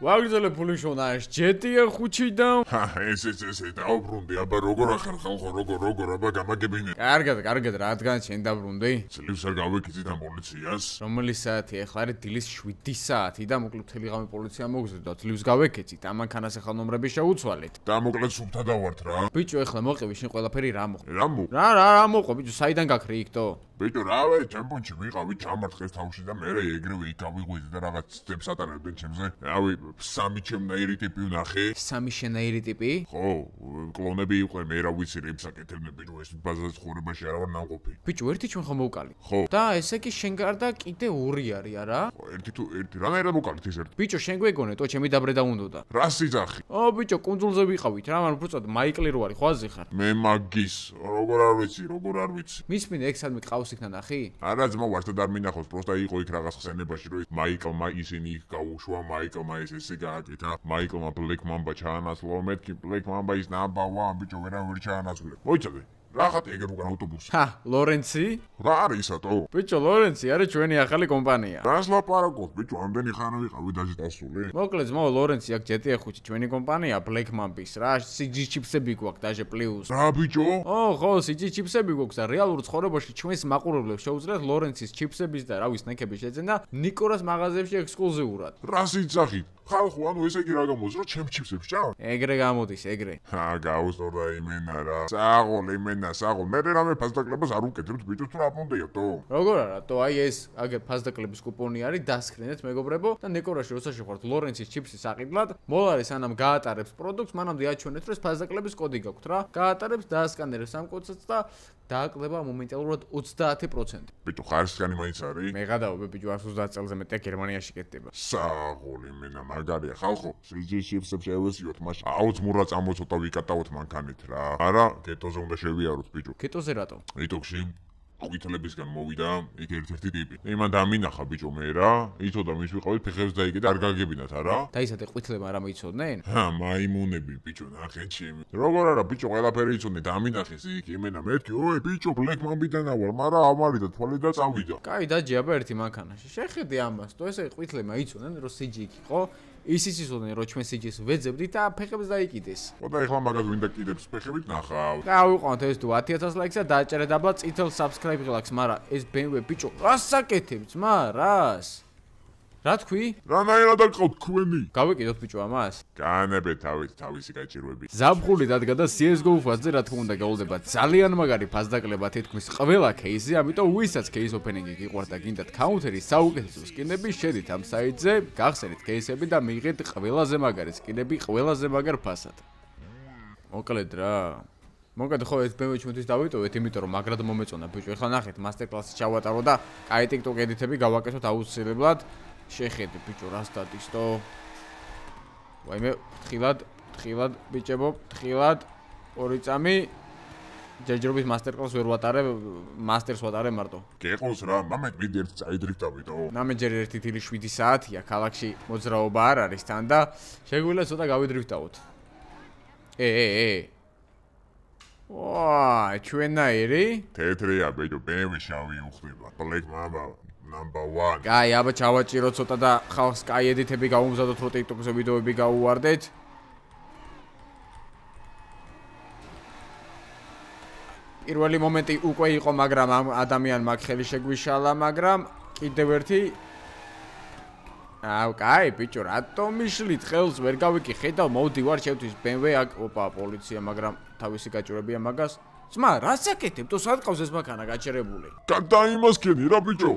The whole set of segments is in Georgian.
ვაგრძელე ფულიშონაშ ჯეტია ხუჩიდან ეს დაუბრუნდი აბა როგორ ახარ ხალხო როგორ აბა გამაგებინე კარგად რადგან შენ დაბრუნდი ძლივს არ გავეკიცით ამ პოლიციას რომელი საათი ახლა არის დილის 7 საათი და მოკლედ მთელი ღამე პოლიცია მოგზაურდა ძლივს გავეკეცით ამანქანას ახლა ნომრები შეუცვალეთ და მოკლედ სუფთა დავართ რა ბიჭო ახლა მოყევი შენ ყველაფერი რა მოყვა რა მოყვა ბიჭო საიდან გაქრი იქთო ბიჭო რავე ჩემპონში ვიყავი ჩამარხეს თავში და მე ეგრევე იქ გავიღვიძე და რაღაც ძებს ატარებდნენ ჩემზე რავი სამი ჩემნაირი ტიპი ვნახე სამი შენაირი ტიპი ხო კლონები იყვნენ მე რა ვიცი რებს აკეთებდნენ ბიჭო ეს ბაზრის ხურებაში არა ვარ ნამყოფი ბიჭო ერთი ჩვენ ხომ მოვკალი ხო და ესე კი შენ გარდა კიდე ორი არის არა ერთი თუ ერთი რანაირად მოვკალით ეს ერთი ბიჭო შენ გვეგონე თო ჩემი დაბრედა უნდოდა რა სიძახი ბიჭო კუნძულზე ვიყავით რა მაგრამ უბრალოდ მაიკლი რო არის ხვაზე ხარ მე მაგის როგორ არ ვიცი მისმინე ეგ სადმე ყავს იქნა ნახი არა ძმა ვარდად არ მინახავს პროსტა იყო იქ რაღაც ხსენებაში რომ მაიკლმა ისინი იქ გაუშვა მაიკლმა ესე გააკეთა მაიკლმა ბლეკ მამბა ჩაანაცვლა მეთქი ბლეკ მამბა ის ნამბა 1 ბიჭო ვერ ჩაანაცვლე მოიცადე რახატ ეგერ უკან ავტობუსი ლორენცი რა არის ატო ბიჭო ლორენცი არის ჩვენი ახალი კომპანია რას ლაპარაკობ ბიჭო ამდენი ხანი ვიყავი დაჟიტასული მოკლედ ძმაო ლორენცი აქ ჯეტია ხუთი ჩვენი კომპანია ბლეკ მამბის რა CG ჩიპსები გვაქვს დაჟე პლუს რა ბიჭო ხო CG ჩიპსები გვაქვს და რეალურ ცხოვრებაში ჩვენს მაყურებლებს შეუძლიათ ლორენცის ჩიპსების და რავის ნეკების შეძენა ნიკორას მაღაზიებში ექსკლუზიურად რა სიძახით ხალხო ანუ ესე იგი რა გამოდის რომ ჩემ ჩიპსებს ჩა ეგრე გამოდის ეგრე გაუსწორდა იმენა რა საღოლ მე რამე ფასდაკლებას არ უკეთებთ ბიჭო თუ რა პონდეიო როგორ არა თო აი ეს აგერ ფასდაკლების კუპონი არის დასკრინეთ მეგობრებო და ნეკორაში როცა შეხვართ ლორენცის ჩიპსის საყიდლად მოლარი სანამ გაატარებს პროდუქტს მანამდე აჩვენეთ რომ ეს ფასდაკლების კოდი გაქვთ რა გაატარებს დაასკანერებს ამ კოდსაც და დააკლდება მომენტალურად 30%. ბიჭო ხარისხანი მაინც არის? მე გადავობ ბიჭო 130 წელზე მეტია გერმანიაში კეთდება. საღოლი მენა მაგარია ხალხო. CG-ში შევესიოთ მაშინ. აუც მურა წამოცოტა ვიკატავთ მანქანით რა. არა, გეტოზე უნდა შევიაროთ ბიჭო. გეტოზე რატო? იტოქში ყვითლებისგან მოვიდა იქ ერთ-ერთი ტიპი. იმან დამინახა ბიჭო მე რა. იცოდა მის ვიყავით ფეხებს დაიგეთ არ გაგებინათ არა? დაისადე ყვითლება რა მეიცოდნენ? მაიმუნები ბიჭო ნახეთში. როგორ არა ბიჭო ყველაფერი იცოდნენ დამინახეს იქ იმენა მეთქი ой ბიჭო ბლეკ მამბიდან ავარ მაგრამ ამარიდა თვალი და წავიდა. კაი დაჯი აბა ერთი მანქანაში. შეხედე ამას. თო ესე ყვითლება იცოდნენ რომ CG იქ იყო. ისიც იცოდნენ რომ ჩვენ CG-ს ვეძებდით და ფეხებს დაიკიდეს. ხო და ეხლა მაგას ვინდა კიდებს ფეხებით ნახავ. გავიყვანთ ეს თუ 10000 ლაიქს და დააჭერეთ აბა წითელ subscribe ღილაკს, მაგრამ ეს BMW ბიჭო, რას საკეთებს, რას? რა თქვი? რანაირად აყავთ თქვენი? გავიკიდოთ ბიჭო ამას? განებეთ თავისი გაჭირვები. ზაფხული დადგა CS:GO ფაზზე რა თქმა უნდა გაულდება ძალიან მაგარი ფასდაკლება თითქმის ყველა кейსზე, ამიტომ ვისაც кейს ოფენინგი გიყვარდა გინდათ კაუნტერის საუკეთესო სკინები, შედით ამ საიტზე, გახსენეთ кейსები და მიიღეთ ყველაზე მაგარი სკინები ყველაზე მაგარ ფასად. მოკლედ რა. მოგეთ ხო ეს BMW ჩვენთვის დავიტოვეთ, იმიტომ რომ მაგრად მომეწონა ბიჭო. ეხლა ნახეთ მასტერკლასი ჩავატარო და კაი TikTok ედიტები გავაკეთოთ აუცილებლად. შეხედე ბიჭო რას დადისტო ვაიმე თხილად ბიჭებო თხილად ორი წამი ჯერჯერობით მასტერკლას ვერ ვატარე მასტერს ვატარე მარტო გეყოს რა მამეთ ვიდ ერთ წაიდრიფტავიდო ნამეჯერ ერთი თილი 7 საათია ქალაქში მოძრაობა არ არის თან და შეგვიძლია ცოტა გავიდრიფტავოთ ვაი ჩვენაირი თეთრია ბიჭო BMW შავი უხდება ბლეკ მამბა Number 1. კაი, აბა ჩავაჭიროთ ცოტა და ხალხს კაი ედიტები გავუმზადოთ, რომ TikTok-ზე ვიდეოები გაუვარდეთ. პირველი მომენტი უკვე იყო, მაგრამ ამ ადამიანმა ხელი შეგვიშალა, მაგრამ კიდევ ერთი კაი, ბიჭო, რატომ მიშლით ხელს ვერ გავიკი, მოვდივარ შევთვის BMW, ოპა, პოლიცია, მაგრამ თავისი გაჭირვებია მაგას. ძმა, რას აკეთებ? თუ სად ყავს ეს მანქანა გაჩერებული? გადაიმასკენი რა ბიჭო.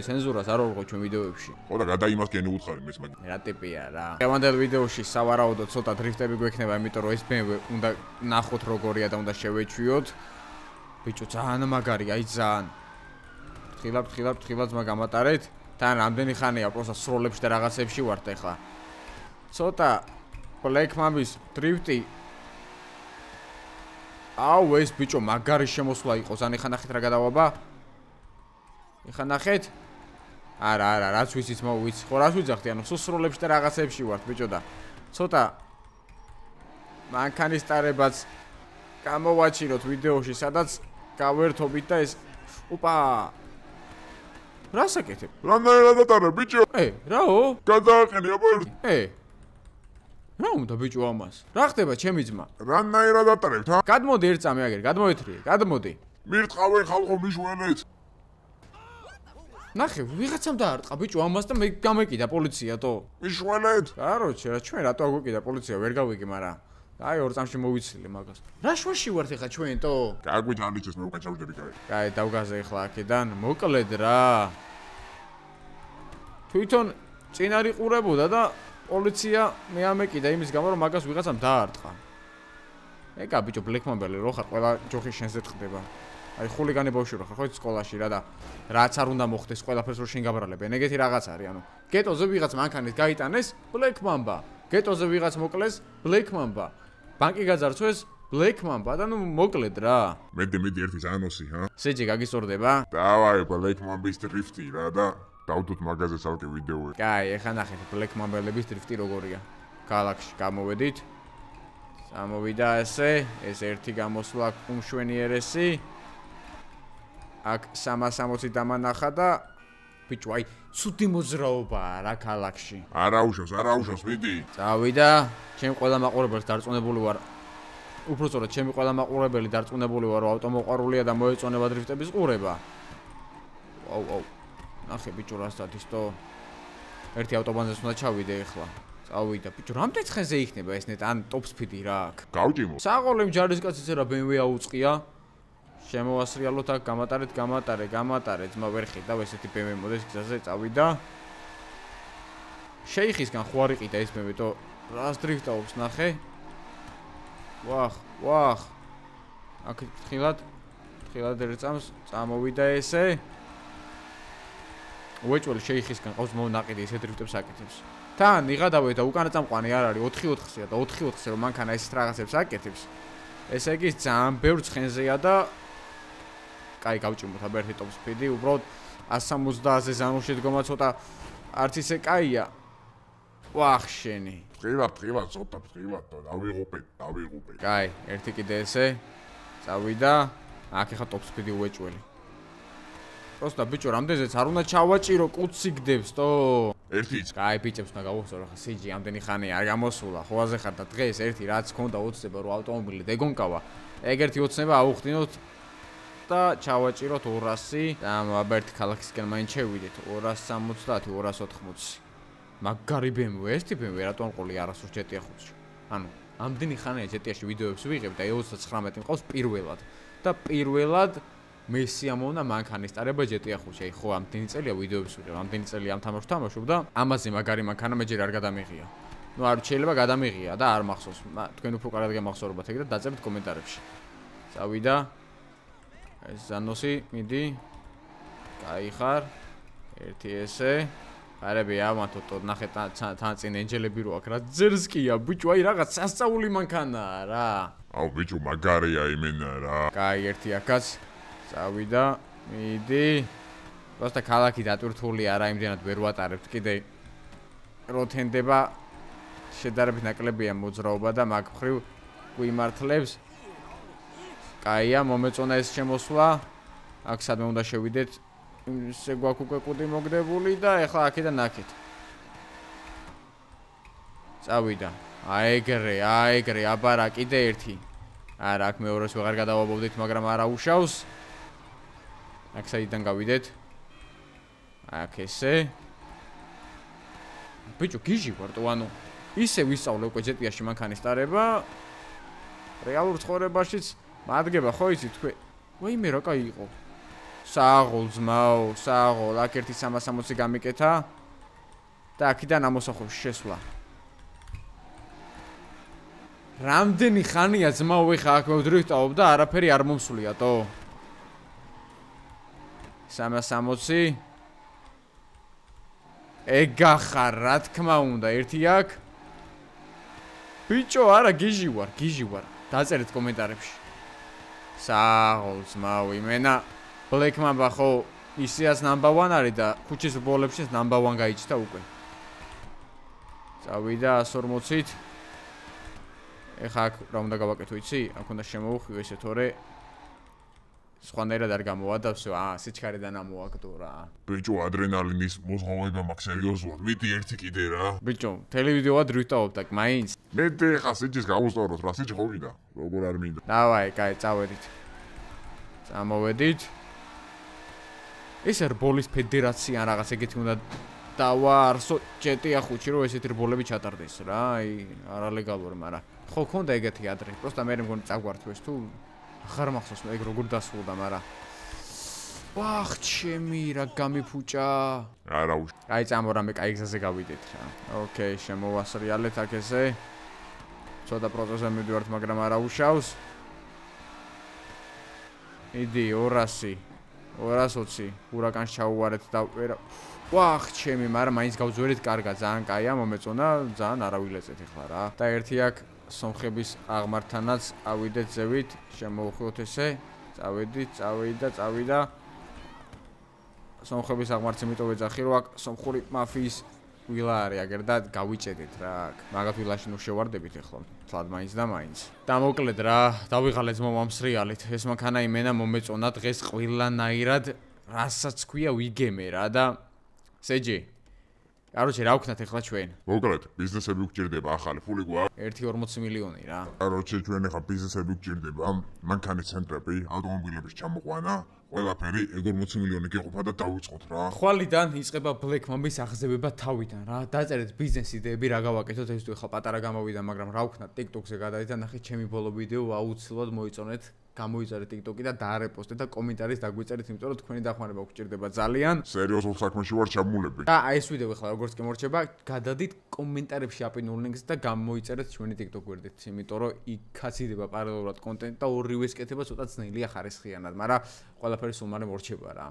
ცენზურას არ ვარღო ჩვენ ვიდეოებში. ხო და გადაიმასკენი უთხარი მეც მაგ. რა ტიპია რა.ევანდელ ვიდეოში სავარაუდოდ ცოტა დრიფტები გვექნება, იმიტომ რომ ეს BMW უნდა ნახოთ როგორია და უნდა შევეჩვიოთ. ბიჭო, ძალიან მაგარია, აი ძალიან. თხილად ძმა გამატარეთ. თან რამდენი ხანია პროსა სროლებში და რაღაცებში ვართ ახლა. ცოტა Black Mambis დრიფტი აუ ეს ბიჭო მაგარი შემოსვლა იყო ზან ეხა ნახეთ რა გადავაბა ეხა ნახეთ არა რაც ვიცით მოვიცი ხო რას ვიძახდი ანუ სროლებში და რაღაცებში ვართ ბიჭო და ცოტა მანქანის ტარებაც გამოვაჩინოთ ვიდეოში სადაც გავერთობით და ეს ოპა რას აკეთებ? რანაირად ატარა ბიჭო? რაო? გადააყენი აბა. რა უნდა ბიჭო ამას? რა ხდება ჩემი ძმა? რანაირად ატარებთ, ჰა? გადმოდი ერთ წამი აგერ, გადმოეთრიე, გადმოდი. მირტყავენ ხალხო მიშველეთ. ნახე, ვიღაცამ დაარტყა ბიჭო ამას და მე გამეკიდა პოლიციათო. მიშველეთ. კაროჩე, რა ჩვენ რატო აგვიკიდა პოლიცია, ვერ გავიგე, მაგრამ აი ორ წამში მოვიცილე მაგას. რა შვაში ვართ ახლა ჩვენთო? გაგვით ანიჩეს მე უკან ჩავდები კაი. კაი, დავგაზე ახლა აქედან, მოკლედ რა. თვითონ წინ არ იყურებოდა და პოლიცია მე ამეკიდა იმის გამო რომ მაგას ვიღაცამ დაარტყა. ეგა ბიჭო ბლეკმამბელი რო ხარ ყველა ჯოხი შენზე ტყდება. აი ხულიგანი ბავშვი რო ხარ ხო სკოლაში რა და რაც არ უნდა მოხდეს ყველაფერს რო შენ გაბრალებენ. ეგეთი რაღაც არის, ანუ გეტოზე ვიღაც მანქანით გაიტანეს ბლეკმამბა. გეტოზე ვიღაც მოკლეს ბლეკმამბა. ბანკი გაძარცვეს ბლეკმამბა და ნუ მოკლედ რა. მედი ერთის ანოსი, ჰა? სეჯი გაგისწორდება? დავაი ბლეკმამბის დრიფტი რა და დავდოთ მაგაზე ცალკე ვიდეოები. კაი, ეხლა ნახეთ ბლეკმამბელების დრიფტი როგორია. ქალაქში გამოვედით. ამოვიდა ესე, ეს ერთი გამოსვლა უმშვენიერესი. აქ 360 დამანახა და ბიჭო, აი, ცუდი მოძრაობაა რა ქალაქში. არაუშავს, მიდი. წავიდა, ჩემ ყველა მაყურებელს დარწმუნებული ვარ. უფრო სწორად, ჩემი ყველა მაყურებელი დარწმუნებული ვარ, რომ ავტომოყვარულია და მოეწონება დრიფტების ყურება. აუ. ნახე ბიჭო, რა სტატისტო. ერთი ავტობანზეც უნდა ჩავიდე ახლა. წავიდა, ბიჭო, რამდენი ცხენზე იქნება ეს ნეტ ან ტოპ სპიდი რა აქ? გავჭიმო. საყოლემ ჯარისკაციც რა BMW აუწყია. შემოვასრიალოთ აქ, გამატარე, ძმა ვერ ხედავ ესეთი BMW მოდელის გზაზე წავიდა. შეიხისგან ხო არ იყიდა ეს BMW, თო რას დრიფტაობს ნახე. ვახ. აქ ფრთხილად ერთ წამს წამოვიდა ესე. უეჭველი შეიხისგან ყავს მონაყიდი ესე დრიფტებს აკეთებს. თან იღადავე და უკანა წამყვანი არ არის 4-4-ია და 4-4-ზე რომ მანქანა ეს რაღაცებს აკეთებს. ესე იგი ძალიან ბევრ ცხენზეა და კაი გავჭიმოთ აბა ერთი ტოპ სპიდი, უბრალოდ 170-ზე ზანურში დგომა ცოტა არც ისე კაია. ვახ შენი. ფრთხილად, ცოტა ფრთხილად და დავიღუპე. კაი, ერთი კიდე ესე. წავიდა. აქ ახლა ტოპ სპიდი უეჭველი. პროსტა ბიჭო, რამდენზეც არ უნდა ჩავაჭირო, კუცი გდებს, თო. ერთიც. კაი, ბიჭებს უნდა გავუსწორო ხა სიჯი, ამდენი ხანია არ გამოსულა. ხოაზე ხარ და დღეს ერთი რაც ქონდა ოცნება რომ ავტომობილი დეგონკავა. ეგ ერთი ოცნება აუხდინოთ და ჩავაჭიროთ 200 და აბა ერთი ქალაქისკენ მაინც შევიდეთ 270 280. მაგარი BMW, ერთი BMW რატომ ყოლი არასდროს GTA 5-ში. ანუ ამდენი ხანია GTA-ში ვიდეოებს ვიღებ და 39 მყავს პირველად. და პირველად მე სიამოვნა მანქანის ტარება GTA 5-ში. აი ხო ამდენი წელია ვიდეოებს ვიღებ, ამდენი წელია ამ თამაშს ვთამაშობ და ამაზე მაგარი მანქანა მე ჯერ არ გადამიღია. ნუ არ შეიძლება გადამიღია და არ მახსოვს. თქვენ უფრო კარგად გემახსოვრებათ ეგ და დაწერთ კომენტარებში. წავიდა ეს ზანოსი, მიდი. კაი ხარ. ერთი ესე. არები ამათო ნახე თან წინ ენჯელები რო აქ რა ძერსკია ბიჭო, აი რაღაც სასწაული მანქანაა რა. აუ ბიჭო, მაგარია იმენა რა. კაი ერთი აქაც. წავიდა, მიდი. просто ქალაქი დატვირთული არა, იმდენად ვერ ვატარებთ კიდე. როთენდება შედარებით ნაკლებია მოძრაობა და მაგ მხრივ გვიმართლებს. კაია, მომეწონა ეს შემოსვლა. აქ სადმე უნდა შევიდეთ. ისე გვაქვს უკვე კუდი მოგდებული და ეხლა აქედან ნახეთ. წავიდა. აეგრე, აბა რა კიდე ერთი. არა, აქ მეორეს ვეღარ გადავაბობდით, მაგრამ არა უშავს. აქ საიდან გავიდეთ? აქ ესე. ბიჭო, გიჟი ვარ თუ ანუ ისე ვისწავლე უკვე GTA-ში მანქანის ტარება. რეალურ ცხოვრებაშიც მადგება ხო იცი თქვენ. ვაიმე რა კაი იყო. საღოლ ძმაო, საღოლ, აქ ერთი 360 გამიკეთა და აქედან ამოსახოს შესვლა. რამდენი ხანია ძმაო ეხა აქ მოვდრიფტავებ და არაფერი არ მომსულიათო. 360 ეგა ხარ, რა თქმა უნდა, ერთი აქ. ბიჭო, არა, გიჟი ვარ. დაწერეთ კომენტარებში. საღოლ ძმაო, იმენა ბლეკმამბა ხო ისეაც number 1 არის და ქუჩის ბოლებში number 1 გაიჭდა უკვე. წავიდა 140-ით. ეხა აქ რა უნდა გავაკეთო, იცი? აქ უნდა შემოვუხვიო ესე თორე სხვანაირად არ გამოვა და всё, სიჩქარედან ამოაგდო რა. ბიჭო, ადრენალინის მოზღაობა მაქვს სერიოზულად. მითი ერთი კიდე რა. ბიჭო, ტელევიზიოა დრვითაობ და მაინც. მე ხა სიჩის გავუსწოროთ რა, სიჩი ხოვიდა. როგორ არ მინდა. დავაი, კაი, წავედით. წამოვედით. ეს რბოლის ფედერაცია ან რაღაც ეგეთი უნდა დავაარსო ჯეტია ხუთი რომ ესეთი რბოლები ჩატარდეს რა, აი არალეგალური, მაგრამ ხო ქონდა ეგეთი ადრე. პროსტა მე მგონი წაგვართვეს თუ ახარ მახსოვს ეგ როგორ დასრულდა, მაგრამ ვახ, ჩემი რა გამიფუჭა. არა უშ. აი წამო რამე კაი გზაზე გავიდეთ რა. ოკეი, შემოვასრიალეთ აქ ესე. ცოტა პროცესზე მივდივართ, მაგრამ არა უშავს. იდი 200 220 ურაკანს ჩაუვარეთ და ვერა ვახ ჩემი, მაგრამ მაინც გავძვერეთ კარგად, ძალიან კაია, მომეწონა, ძალიან არავილეწეთ ახლა რა. და ერთი აქ სომხების აღმართანაც ავიდეთ ზევით, შემოვხოთ ესე, წავიდა. სომხების აღმართს იმიტომ ვეძახი, რომ აქ სომხური მაფიის ვილა არის აგერ და გავიჭედეთ რა აქ. მაგათ ვილაში ნუ შევარდებით ახლა, თლად მაინც და მაინც. და მოკლედ რა, დავიღალეთ მომამსრიალით. ეს მანქანა იმენა მომეწონა დღეს ყველანაირად, რასაც ქვია ვიგემე რა და სეჯი. კაროჩე, რა ვქნათ ახლა ჩვენ? მოკლედ, ბიზნესები გჭირდება ახალი, ფული გვაქვს. 1.40 მილიონი რა. კაროჩე, ჩვენ ახლა ბიზნესები გჭირდება, მანქანის ცენტრები, ავტომობილების ჩამოყვანა, ყველაფერი 40 მილიონი გეყოფა და დავიწყოთ რა. ხვალიდან იწყება Black Mamba-ის აღზევება თავიდან რა. დაწერეთ ბიზნეს იდეები, რა გავაკეთოთ, ეს თუ ახლა პატარა გამოვიდა, მაგრამ რა ვქნათ TikTok-ზე გადავიდეთ და ნახეთ ჩემი ბოლო ვიდეო, აუცილებლად მოიწონეთ. გამოიწერეთ TikTok-ი და დაარეპოსტეთ და კომენტარის დაგვიწერეთ, იმიტომ რომ თქვენი დახმარება გჭირდება ძალიან. სერიოზულ საქმეში ვარ ჩამულები. და ეს ვიდეო ახლა როგორც კი მორჩება, გადადით კომენტარებში აპინულ ლინკს და გამოიწერეთ ჩვენი TikTok გვერდით, იმიტომ რომ იქაც იდება პარალელურად კონტენტი და ორივეს კეთება ცოტა ძნელია ხარისხიანად, მაგრამ ყველაფერი სულ მალე მორჩება რა.